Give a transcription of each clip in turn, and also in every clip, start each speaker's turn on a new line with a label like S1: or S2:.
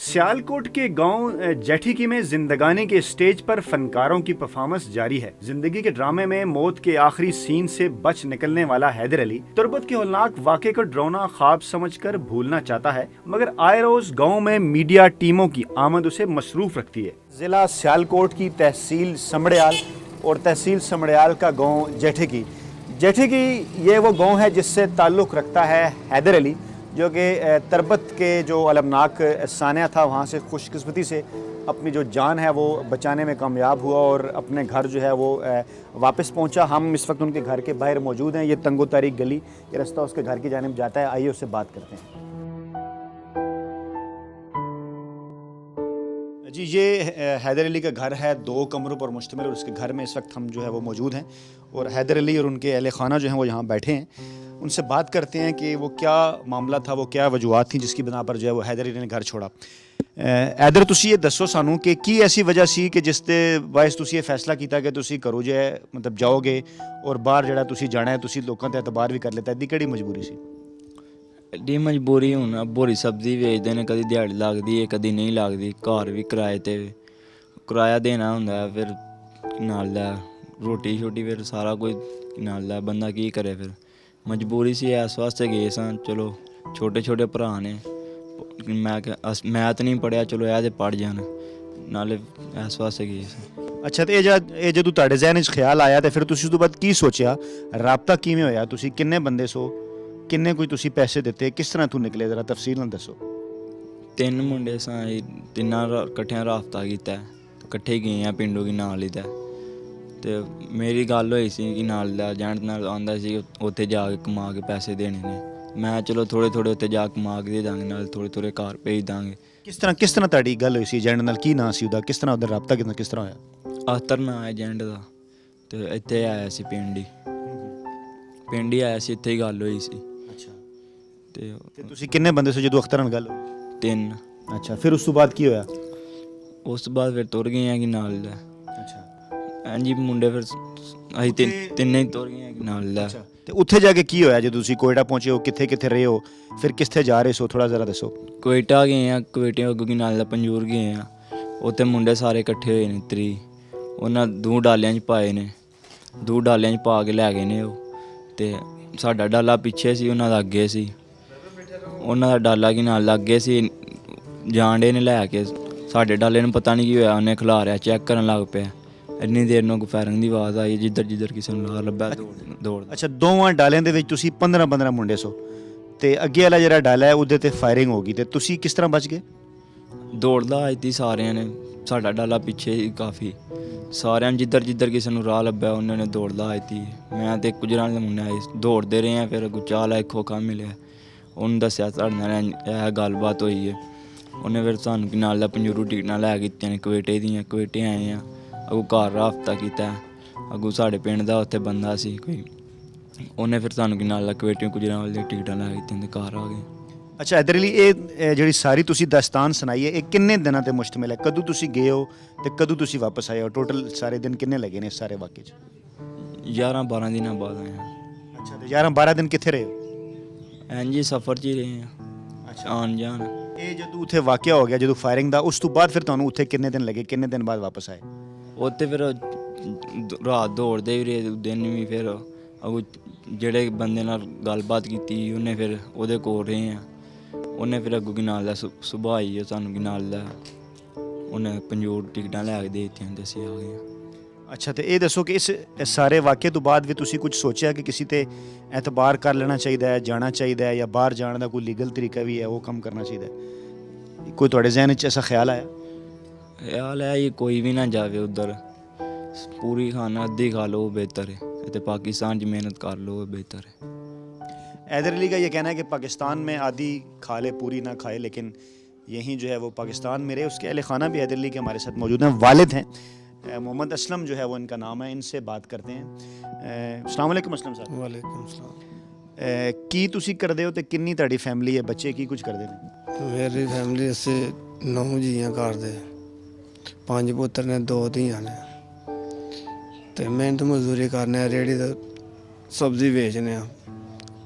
S1: सियालकोट के गांव जेठीकी में जिंदगानी के स्टेज पर फनकारों की परफॉर्मेंस जारी है। जिंदगी के ड्रामे में मौत के आखिरी सीन से बच निकलने वाला हैदर अली तुर्बत के होलनाक वाक़े को डरावना ख्वाब समझकर भूलना चाहता है, मगर आए रोज गाँव में मीडिया टीमों की आमद उसे मसरूफ रखती है। जिला सियालकोट की तहसील समड़ियाल और तहसील समड़ियाल का गाँव जेठीकी ये वो गाँव है जिससे ताल्लुक़ रखता है हैदर अली, जो कि तुर्बत के जो अलमनाक सानिया था वहाँ से खुशकिस्मती से अपनी जो जान है वो बचाने में कामयाब हुआ और अपने घर जो है वो वापस पहुँचा। हम इस वक्त उनके घर के बाहर मौजूद हैं। ये तंगो तारीख गली, ये रास्ता उसके घर की जानिब जाता है। आइए उससे बात करते हैं। जी, ये हैदर अली का घर है, 2 कमरों पर मुश्तमिल, और उसके घर में इस वक्त हम जो है वो मौजूद हैं और हैदर अली और उनके अहले खाना जो हैं वो यहाँ बैठे हैं। उनसे बात करते हैं कि वो क्या मामला था, वो क्या वजूहत थी जिसकी बिना पर जो है वो हैदर अली ने घर छोड़ा। हैदर, तुसी ये दसो सानू कि की ऐसी वजह सी कि जिस दे बायस तुसी ये फैसला किया कि तुसी घरों जो है मतलब जाओगे और बाहर जिहड़ा तुसी जाना है, तुसी लोगों ते एतबार भी कर लेता है, केड़ी मजबूरी सी?
S2: एड्डी मजबूरी हुण बोरी सब्जी वेचदे ने, कदी दिहाड़ी लगदी है कदी नहीं लगदी, घर भी किराए ते किराया देना हुंदा, फिर नाल दा रोटी शोटी, फिर सारा कुछ नाल दा, बंदा की करे। फिर मजबूरी सी इस वास्ते गए सां, चलो छोटे छोटे भरा ने, मैं तो नहीं पढ़िया, चलो ऐ ते पढ़ जान, नाले इस वास्ते गए सां।
S1: अच्छा, तो ये जदों तुहाडे ज़हन च ख्याल आया तो फिर तुसी उस तो बाद की सोचा, राबता किवें होया, तुसी किन्ने बंदे सो, किन्ने कोई तुसी पैसे दिते, किस तरह तू निकले, जरा तफसील नाल दसो।
S2: 3 मुंडे सां, तिन्ना कट्ठियां राबता कीता, कट्ठे गए हैं पिंडों की नाल ही। तो मेरी गल होई सी कि नाल दा एजेंट नाल आंदा सी उत्थे जा के कमा के पैसे देने ने, मैं चलो थोड़े थोड़े उत्थे जा कमा के दे दांगे, नाल थोड़े थोड़े घर भेज दांगे।
S1: किस तरह तुहाडी गल होई सी एजेंट नाल, की नाम सी उहदा, किस तरह उहदा राबता किस तरह होया?
S2: आतर ना एजेंट दा, तो इत्थे आया सी पिंड ही आया सी, इत्थे ही गल होई सी।
S1: अच्छा,
S2: ते
S1: तुसी किन्ने बंदे सो जदों अख्तर नाल गल होई?
S2: 3।
S1: अच्छा, फिर उस तो बाद की होया?
S2: उस तो बाद फिर तुर गए हैं कि नाल दा।
S1: अच्छा,
S2: हां जी, मुंडे फिर असीं तिन्ने ही तुर गए हैं कि नाल दा।
S1: ते उत्थे जाके की होया जो तुसी कोयटा पहुंचे हो, कित्थे कित्थे रहे हो, फिर कित्थे जा रहे सो, थोड़ा जरा दसो।
S2: कोयटा गए हैं, कोयटे अग्गों की नाल दा पंजूर गए हैं, उत्थे मुंडे सारे इकट्ठे होए ने 30, उन्हां 2 डालियां च पाए ने, 2 डालियां च पा के लै गए ने ओह्, ते साडा डाला पिछे सी, उन्हां दा अग्गे सी, उन्हां दा डाला की नाल अग्गे सी, जान डे ने लै के, साडे डाले ने पता नहीं की होया, उन्हें खिलारिया, चेक करन लग पिया, इन्नी देर नूं फायरिंग दी आवाज़ आई, जिधर किसी नूं ला लब्भा दौड़।
S1: अच्छा, 2 डालियां दे विच तुसी 15 मुंडे सो, ते अग्गे वाला जेहड़ा डाला है उहदे ते फायरिंग हो गई, ते तुसी किस तरह बच गए?
S2: दौड़दा आई थी सारिਆਂ ने, साडा डाला पिछे ही काफ़ी, सारिਆਂ ने जिधर किसी नूं राह लब्भा उन्होंने दौड़दा आई थी, मैं ते गुजरान दे मुन्ने आए दौड़ते रहे हैं। फिर अग्गों चाल एक खोखा मिले, उन्हें दस्सिया साढ़े नाल यह गलबात हुई है, उन्हें फिर सानूं कि नाल दा पंजूरू टिकटां लै कीतियां ने कोयटे दियां, कोयटे आए हैं, अग्गों घर राबता कीता, अग्गों साढ़े पिंड दा उत्थे बंदा सी कोई, उन्हें फिर सानूं कि नाल दा कोयटे गुजरान दियां टिकटां लै कीतियां ते घर आ गए।
S1: अच्छा, हैदर अली, ये जिहड़ी सारी तुसी दास्तान सुनाई है, ये किन्ने दिनां ते मुश्तमिल है, कदों तुसी गए हो ते कदों तुसी वापस आए हो, टोटल सारे दिन किन्ने लगे ने इस सारे वाक़े च?
S2: 11-12 दिनों बाद आए हैं।
S1: अच्छा, तो 11-12 दिन कित्थे रहे हो?
S2: एं जी सफ़र च ही रहे हैं।
S1: अच्छा,
S2: आन जान।
S1: ये जदों उत्थे वाक़या हो गया, जदों फायरिंग दा, उस तो बाद फिर तुहानूं उत्थे किन्ने दिन लगे, किन्ने दिन बाद वापस आए?
S2: उत्थे फिर रात दौड़दे भी रेह्, दिन भी, फिर अग्गों जेह्ड़े बंदे नाल गलबात कीती उन्हें फिर ओह्दे कोल रेह् हैं, उन्हें फिर अग्गों की नाल दा सुबह आई है, सानूं की नाल दा उन्हें पंजूर टिकटां लै के दे दित्तियां ते असीं आ गए।
S1: अच्छा, तो ये दसो कि इस सारे वाक़े तो बाद भी तुसी कुछ सोचा कि किसी ते एतबार कर लेना चाहिए है, जाना चाहिए है, या बाहर जाने का कोई लीगल तरीका भी है, वो कम करना चाहिए, कोई तुहाडे ज़हन च ऐसा ख्याल आया?
S2: ख्याल है ये कोई भी ना जावे उधर, पूरी खाना अद्धी खा लो बेहतर है, इतने पाकिस्तान च मेहनत कर लो बेहतर है।
S1: हैदर अली का ये कहना है कि पाकिस्तान में आधी खा ले पूरी ना खाए, लेकिन यहीं जो है वो पाकिस्तान में रहे। उसके अहले खाना भी हैदर अली के हमारे साथ मौजूद हैं, वालिद हैं, मोहम्मद असलम जो है वो इनका नाम है, इनसे बात करते हैं। अस्सलाम वालेकुम असलम साहब।
S3: वालेकुम सलाम।
S1: की तुसी करदे हो ते किन्नी तुहाडी फैमिली है, बच्चे की कुछ करदे ने?
S3: ਮੇਰੀ ਫੈਮਿਲੀ ਅਸੀਂ 9 ਜੀਆਂ ਘਰ ਦੇ 5 ਪੁੱਤਰ ਨੇ 2 ਧੀਆਂ ਨੇ ਤੇ ਮਿਹਨਤ ਮਜ਼ਦੂਰੀ ਕਰਨੇ ਆ ਰੇਹੜੀ ਦਾ ਸਬਜ਼ੀ ਵੇਚਨੇ ਆ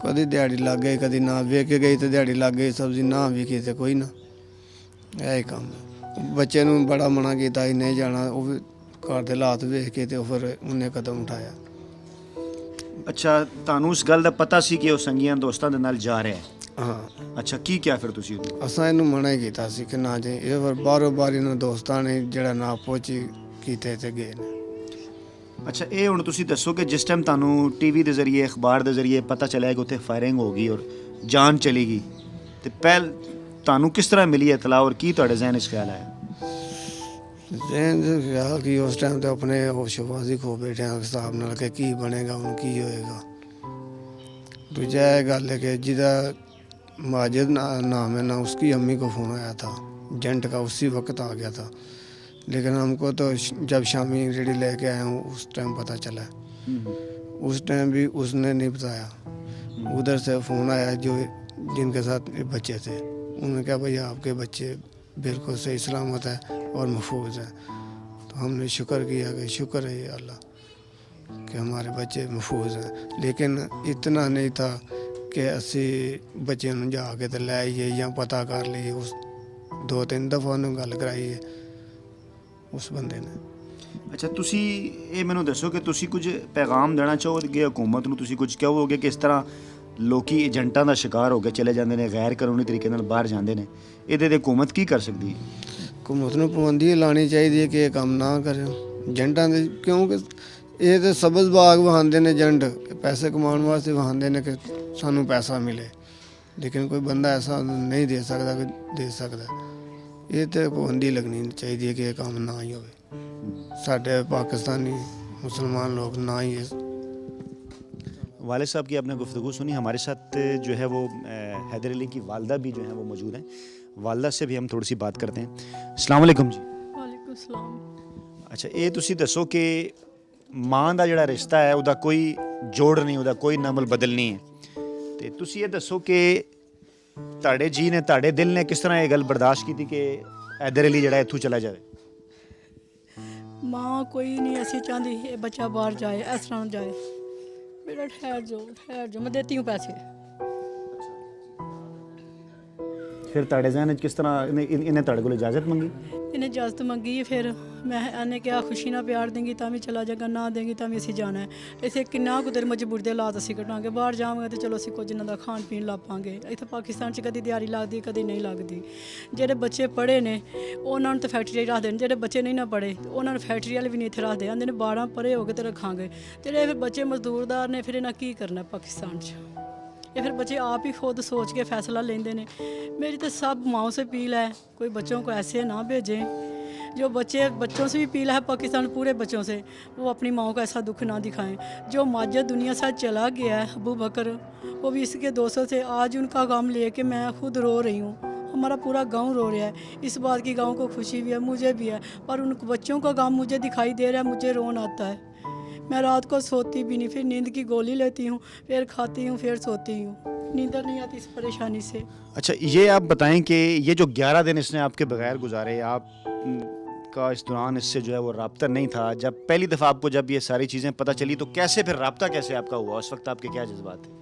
S3: ਕਦੀ ਦਿਹਾੜੀ ਲੱਗ ਗਈ ਕਦੀ ਨਾ ਵੇਚ ਕੇ ਗਈ ਤੇ ਦਿਹਾੜੀ ਲੱਗ ਗਈ ਸਬਜ਼ੀ ਨਾ ਵਿਕੀ ਤੇ ਕੋਈ ਨਾ ਇਹ ਹੀ ਕੰਮ ਹੈ। ਬੱਚੇ ਨੂੰ ਬੜਾ ਮਨਾ ਕੀਤਾ ਸੀ ਨਹੀਂ ਜਾਣਾ ਉਹ ਵੀ ਘਰ ਦੇ ਹਾਲਾਤ ਵੇਖ ਕੇ ਤੇ ਉਹ ਫਿਰ ਉਹਨੇ ਕਦਮ ਉਠਾਇਆ।
S1: ਅੱਛਾ ਤੁਹਾਨੂੰ ਉਸ ਗੱਲ ਦਾ ਪਤਾ ਸੀ ਕਿ ਉਹ ਸੰਗੀਆਂ ਦੋਸਤਾਂ ਦੇ ਨਾਲ ਜਾ ਰਿਹਾ ਹੈ?
S3: ਹਾਂ
S1: ਅੱਛਾ ਕੀ ਕਿਹਾ ਫਿਰ ਤੁਸੀਂ ਉਹਨੂੰ?
S3: ਅਸਾਂ ਇਹਨੂੰ ਮਨਾ ਹੀ ਕੀਤਾ ਸੀ ਕਿ ਨਾ ਜੇ ਇਹ ਫਿਰ ਬਾਰੋਂ ਬਾਰ ਇਹਨਾਂ ਦੋਸਤਾਂ ਨੇ ਜਿਹੜਾ ਨਾ ਪਹੁੰਚੀ ਕੀਤੇ ਤੇ ਗਏ ਨੇ।
S1: ਅੱਛਾ ਇਹ ਹੁਣ ਤੁਸੀਂ ਦੱਸੋ ਕਿ ਜਿਸ ਟਾਈਮ ਤੁਹਾਨੂੰ ਟੀਵੀ ਦੇ ਜ਼ਰੀਏ ਅਖਬਾਰ ਦੇ ਜ਼ਰੀਏ ਪਤਾ ਚੱਲਿਆ ਕਿ ਉੱਥੇ ਫਾਇਰਿੰਗ ਹੋ ਗਈ ਔਰ ਜਾਨ ਚਲੀ ਗਈ ਤੇ ਪਹਿਲ ਤੁਹਾਨੂੰ ਕਿਸ ਤਰ੍ਹਾਂ ਮਿਲੀ ਇਤਲਾ ਔਰ ਕੀ ਤੁਹਾਡੇ ਜ਼ਿਹਨ 'ਚ ਖਿਆਲ ਆਇਆ?
S3: ਜ਼ਹਿਨ 'ਚ ਖਿਆਲ ਕਿ ਉਸ ਟਾਈਮ ਤੇ ਆਪਣੇ ਹੋਸ਼ਬਾਜ਼ੀ ਖੋ ਬੈਠੇ ਹਾਂ ਹਿਸਾਬ ਨਾਲ ਕਿ ਕੀ ਬਣੇਗਾ ਹੁਣ ਕੀ ਹੋਏਗਾ। ਦੂਜਾ ਇਹ ਗੱਲ है कि जिदा माजिद नाम है ना उसकी अम्मी को फ़ोन आया था जेंट का उसी वक्त आ गया था लेकिन हमको तो जब शामी रेडी लेके आया हूँ उस टाइम पता चला। उस टाइम भी उसने नहीं बताया। उधर से फ़ोन आया जो जिनके साथ बच्चे थे उन्होंने कहा भैया आपके बच्चे बिल्कुल सही सलामत है और महफूज हैं। तो हमने शुक्र किया कि शुक्र है ये अल्लाह कि हमारे बच्चे महफूज हैं। लेकिन इतना नहीं था कि असी बच्चे ਨੂੰ ਜਾ ਕੇ ਤੇ ਲੈ ਆਈਏ ਜਾਂ ਪਤਾ ਕਰ ਲਈਏ। ਉਸ 2-3 ਦਫਾ ਉਹਨੂੰ ਗੱਲ ਕਰਾਈ ਹੈ ਉਸ ਬੰਦੇ ਨੇ।
S1: ਅੱਛਾ ਤੁਸੀਂ ਇਹ ਮੈਨੂੰ ਦੱਸੋ ਕਿ ਤੁਸੀਂ ਕੁਝ ਪੈਗਾਮ ਦੇਣਾ ਚਾਹੋਗੇ ਹਕੂਮਤ ਨੂੰ? ਤੁਸੀਂ ਕੁਝ ਕਹੋਗੇ ਕਿ ਇਸ ਤਰ੍ਹਾਂ ਲੋਕੀ ਏਜੰਟਾਂ ਦਾ ਸ਼ਿਕਾਰ ਹੋ ਕੇ ਚਲੇ ਜਾਂਦੇ ਨੇ ਗੈਰ ਕਾਨੂੰਨੀ ਤਰੀਕੇ ਨਾਲ ਬਾਹਰ ਜਾਂਦੇ ਨੇ ਇਹਦੇ ਤੇ ਹਕੂਮਤ ਕੀ ਕਰ ਸਕਦੀ ਹੈ?
S3: ਹਕੂਮਤ ਨੂੰ ਪਾਬੰਦੀ ਲਾਉਣੀ ਚਾਹੀਦੀ ਹੈ ਕਿ ਇਹ ਕੰਮ ਨਾ ਕਰਨ ਏਜੰਟਾਂ ਦੇ ਕਿਉਂਕਿ ਇਹ ਤਾਂ ਸਬਜ਼ ਬਾਗ ਵਹਾਉਂਦੇ ਨੇ ਏਜੰਟ ਪੈਸੇ ਕਮਾਉਣ ਵਾਸਤੇ ਵਹਾਉਂਦੇ ਨੇ ਕਿ ਸਾਨੂੰ ਪੈਸਾ ਮਿਲੇ ਲੇਕਿਨ ਕੋਈ ਬੰਦਾ ਐਸਾ ਨਹੀਂ ਦੇ ਸਕਦਾ ਕਿ ਦੇ ਸਕਦਾ। ਇਹ ਤੇ ਪਾਬੰਦੀ ਲੱਗਣੀ ਚਾਹੀਦੀ ਹੈ ਕਿ ਇਹ ਕੰਮ ਨਾ ਹੀ ਹੋਵੇ। ਸਾਡੇ ਪਾਕਿस्तानी मुसलमान लोग ना ही
S1: वालिद साहब की आपने गुफ्तगू सुनी। हमारे साथ जो है वो हैदर अली की वालदा भी जो है वो मौजूद हैं। वालदा से भी हम थोड़ी सी बात करते हैं। अस्सलाम वालेकुम जी।
S4: ਵਾਲੇਕੁਮ ਸਲਾਮ।
S1: ਅੱਛਾ ਇਹ ਤੁਸੀਂ ਦੱਸੋ ਕਿ ਮਾਂ ਦਾ ਜਿਹੜਾ ਰਿਸ਼ਤਾ ਹੈ ਉਹਦਾ ਕੋਈ ਜੋੜ ਨਹੀਂ ਉਹਦਾ ਕੋਈ ਨਮਲ ਬਦਲ ਨਹੀਂ ਹੈ ਤੇ ਤੁਸੀਂ ਇਹ ਦੱਸੋ ਕਿ ਤੁਹਾਡੇ ਜੀ ਨੇ ਤੁਹਾਡੇ ਦਿਲ ਨੇ ਕਿਸ ਤਰ੍ਹਾਂ ਇਹ ਗੱਲ ਬਰਦਾਸ਼ਤ ਕੀਤੀ ਕਿ हैदर अली ਜਿਹੜਾ ਇੱਥੋਂ ਚਲਾ ਜਾਵੇ?
S4: ਮਾਂ ਕੋਈ ਨਹੀਂ ਅਸੀਂ ਚਾਹੁੰਦੀ ਇਹ ਬੱਚਾ ਬਾਹਰ ਜਾਏ ਇਸ ਤਰ੍ਹਾਂ ਜਾਏ। बेटा ठहर जाओ मैं देती हूँ पैसे।
S1: ਫਿਰ ਤੁਹਾਡੇ ਜ਼ਿਹਨ 'ਚ ਕਿਸ ਤਰ੍ਹਾਂ ਇਹਨੇ ਤੁਹਾਡੇ ਕੋਲ ਇਜਾਜ਼ਤ ਮੰਗੀ?
S4: इन्हें इजाज़त मंगी है फिर मैं इन्हें क्या खुशी ना प्यार देंगी तां भी चला जाएगा ना देंगी तां भी असी जाना है। इसे किन्ना कुदर मजबूर दे हालात असी कटांगे बाहर जावांगे तो चलो असी कुछ इन्हां दा खाण पीण ला पांगे। इत्थे पाकिस्तान च कदी दिहाड़ी लगदी कदी नहीं लगदी। जेह्ड़े बच्चे पढ़े ने उन्हां नूं तां फैक्ट्री रखदे ने जेह्ड़े बच्चे नहीं ना पढ़े उन्हां नूं फैक्ट्री वाले भी नहीं इत्थे रखदे आंदे ने 12 पढ़े हो गए ते रखांगे। जेह्ड़े फिर बच्चे मजदूरदार ने फिर इन्हां की करना पाकिस्तान च? ये फिर बच्चे आप ही खुद सोच के फ़ैसला लेंदे ने। मेरी तो सब माओ से अपील है कोई बच्चों को ऐसे ना भेजें। जो बच्चे बच्चों से भी अपील है पाकिस्तान पूरे बच्चों से वो अपनी माओ का ऐसा दुख ना दिखाएं। जो माजिद दुनिया से चला गया है अबू बकर वो भी इसके 200 से आज उनका गम लेके मैं खुद रो रही हूँ। हमारा पूरा गांव रो रहा है इस बात की गांव को खुशी भी है मुझे भी है पर उन बच्चों का गम मुझे दिखाई दे रहा है मुझे रोना आता है। मैं रात को सोती भी नहीं फिर नींद की गोली लेती हूँ फिर खाती हूँ फिर सोती हूँ नींद नहीं आती इस परेशानी से।
S1: अच्छा ये आप बताएं कि ये जो 11 दिन इसने आपके बगैर गुजारे आप का इस दौरान इससे जो है वो रब्ता नहीं था जब पहली दफ़ा आपको जब ये सारी चीज़ें पता चली तो कैसे फिर रब्ता कैसे आपका हुआ उस वक्त आपके क्या जज्बात थे?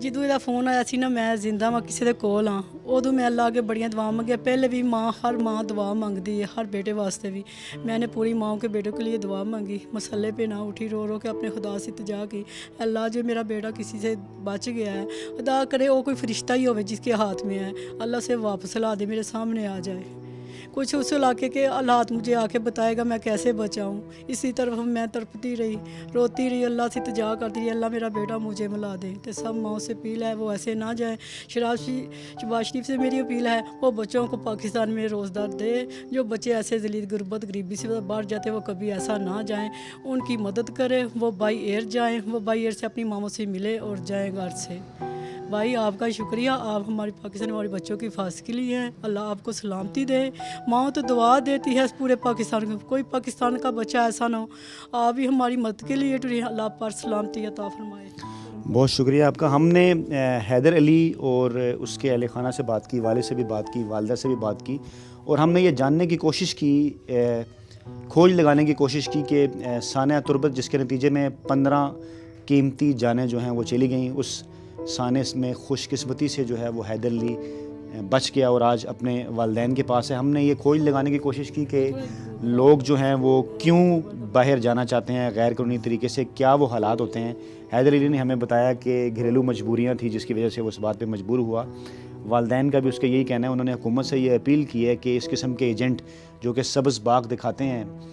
S4: ਜਦੋਂ ਇਹਦਾ ਫੋਨ ਆਇਆ ਸੀ ਨਾ ਮੈਂ ਜ਼ਿੰਦਾ ਵਾਂ ਕਿਸੇ ਦੇ ਕੋਲ ਹਾਂ ਉਦੋਂ ਮੈਂ ਅੱਲਾ ਅੱਗੇ ਬੜੀਆਂ ਦੁਆਵਾਂ ਮੰਗੀਆਂ। ਪਹਿਲੇ भी माँ हर माँ दुआ मांगती है हर बेटे वास्ते भी। मैंने पूरी माँ के बेटों के लिए दुआ मांगी मसले पे ना उठी रो रो के अपने खुदा से इल्तिजा की अल्लाह जो मेरा बेटा किसी से बच गया है खुदा करे वो कोई फरिश्ता ही होवे जिसके हाथ में है अल्लाह से वापस ला दे मेरे सामने आ जाए। कुछ उस इलाके के हालात मुझे आके बताएगा मैं कैसे बचाऊं। इसी तरफ मैं तड़पती रही रोती रही अल्लाह से इल्तिजा करती रही अल्लाह मेरा बेटा मुझे मिला दे। तो सब माओ से अपील है वो ऐसे ना जाए। शहबाज शरीफ से मेरी अपील है वो बच्चों को पाकिस्तान में रोज़गार दे। जो बच्चे ऐसे जलील गुर्बत गरीबी से बाहर जाते वो कभी ऐसा ना जाएं उनकी मदद करे। वो बाई एयर जाएँ वो बाई एयर से अपनी मामों से मिले और जाएँ घर से। भाई आपका शुक्रिया आप हमारे पाकिस्तान हमारे बच्चों की हिफाजत के लिए हैं अल्लाह आपको सलामती दे। माँ तो दुआ देती है पूरे पाकिस्तान को कोई पाकिस्तान का बच्चा ऐसा ना हो। आप भी हमारी मदद के लिए अल्लाह पर सलामती अता फरमाए।
S1: बहुत शुक्रिया आपका। हमने हैदर अली और उसके अहल खाना से बात की, वाले से भी बात की, वालदा से भी बात की, और हमने ये जानने की कोशिश की, खोज लगाने की कोशिश की कि सानिया तुर्बत जिसके नतीजे में 15 कीमती जानें जो हैं वो चली गई, उस साने में खुशकिस्मती से जो है वो हैदर अली बच गया और आज अपने वालिदैन के पास है। हमने ये खोज लगाने की कोशिश की कि लोग जो हैं वो क्यों बाहर जाना चाहते हैं गैर कानूनी तरीके से, क्या वो हालात होते हैं। हैदर अली ने हमें बताया कि घरेलू मजबूरियां थी जिसकी वजह से वो इस बात पे मजबूर हुआ। वालिदैन का भी उसका यही कहना है, उन्होंने हुकूमत से ये अपील की है कि इस किस्म के एजेंट जो कि सब्ज़ बाग दिखाते हैं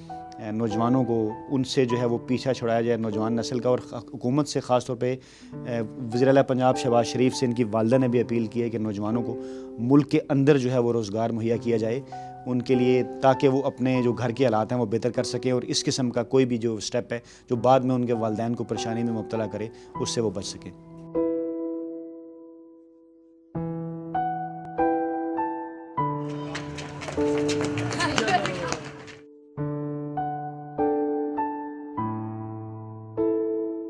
S1: नौजवानों को, उनसे जो है वो पीछा छुड़ाया जाए नौजवान नस्ल का। और हुकूमत से ख़ास तौर पे वज़ीर आला पंजाब शहबाज शरीफ से इनकी वालदा ने भी अपील की है कि नौजवानों को मुल्क के अंदर जो है वो रोज़गार मुहैया किया जाए उनके लिए, ताकि वो अपने जो घर के हालात हैं वो बेहतर कर सकें और इस किस्म का कोई भी जो स्टेप है जो बाद में उनके वालिदैन को परेशानी में मुब्तला करे उससे वो बच सकें।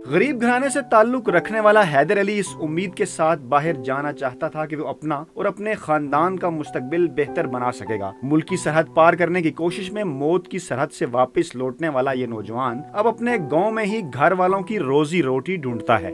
S1: गरीब घराने से ताल्लुक रखने वाला हैदर अली इस उम्मीद के साथ बाहर जाना चाहता था कि वो अपना और अपने खानदान का मुस्तकबिल बेहतर बना सकेगा। मुल्क की सरहद पार करने की कोशिश में मौत की सरहद से वापस लौटने वाला ये नौजवान अब अपने गांव में ही घर वालों की रोजी रोटी ढूंढता है।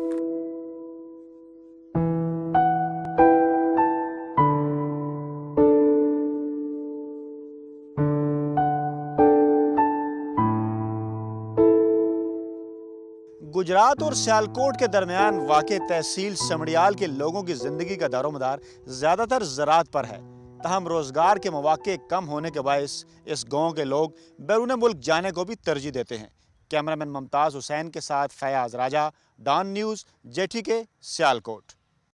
S1: गुजरात और सियालकोट के दरमियान वाक़े तहसील समड़ियाल के लोगों की ज़िंदगी का दारोमदार ज़्यादातर ज़राअत पर है। तहम रोज़गार के मौक़े कम होने के बायस इस गांव के लोग बैरून मुल्क जाने को भी तरजीह देते हैं। कैमरामैन मुमताज़ हुसैन के साथ फयाज़ राजा, डॉन न्यूज़, JTK, सियालकोट।